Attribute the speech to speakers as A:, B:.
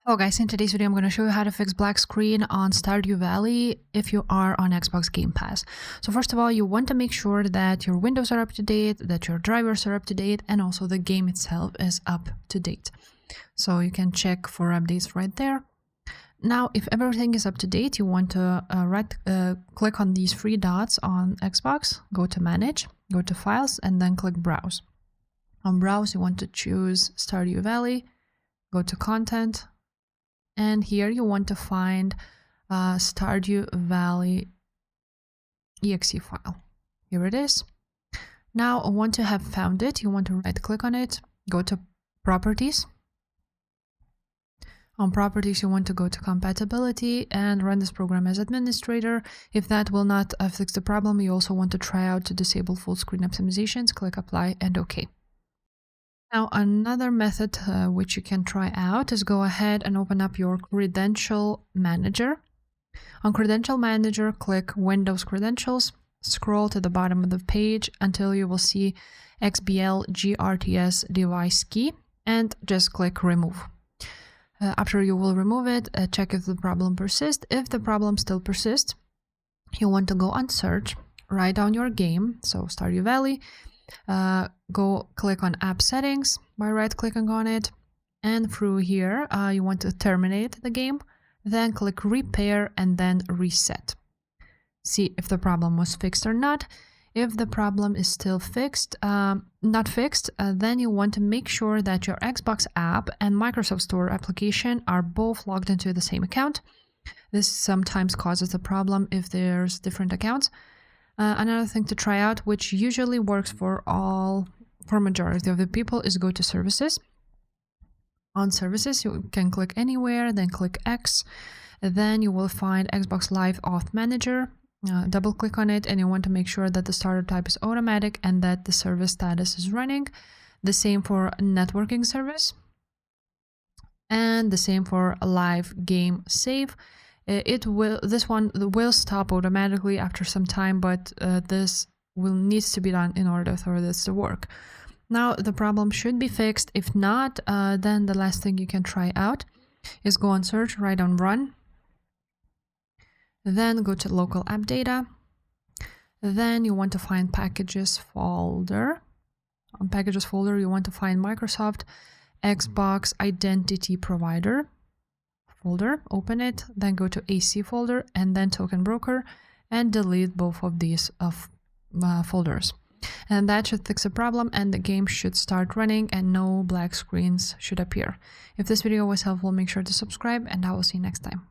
A: Hello guys, in today's video I'm going to show you how to fix black screen on Stardew Valley if you are on Xbox Game Pass. So first of all, you want to make sure that your windows are up to date, that your drivers are up to date, and also the game itself is up to date. So you can check for updates right there. Now, if everything is up to date, you want to click on these three dots on Xbox, go to Manage, go to Files, and then click Browse. On Browse, you want to choose Stardew Valley, go to Content, and here you want to find Stardew Valley exe file. Here it is. Now, once you have found it, you want to right click on it, go to Properties. On Properties, you want to go to Compatibility and run this program as administrator. If that will not fix the problem, you also want to try out to disable full screen optimizations. Click Apply and OK. Now, another method which you can try out is go ahead and open up your Credential Manager. On Credential Manager, click Windows Credentials, scroll to the bottom of the page until you will see XBL GRTS device key, and just click Remove. After you will remove it, check if the problem persists. If the problem still persists, you want to go on Search, write down your game, so Stardew Valley. Go click on App Settings by right-clicking on it, and through here you want to terminate the game, then click Repair and then Reset. See if the problem was fixed or not. If the problem is still not fixed, then you want to make sure that your Xbox app and Microsoft Store application are both logged into the same account. This sometimes causes a problem if there's different accounts. Another thing to try out, which usually works for majority of the people, is go to Services. On Services, you can click anywhere, then click X. Then you will find Xbox Live Auth Manager. Double click on it, and you want to make sure that the starter type is automatic and that the service status is running. The same for networking service, and the same for live game save. This one will stop automatically after some time, but this needs to be done in order for this to work. Now the problem should be fixed. If not, then the last thing you can try out is go on Search, write on Run, then go to Local App Data. Then you want to find Packages folder. On Packages folder, you want to find Microsoft Xbox Identity Provider folder, open it, then go to AC folder and then Token Broker, and delete both of these folders. And that should fix the problem, and the game should start running and no black screens should appear. If this video was helpful, make sure to subscribe, and I will see you next time.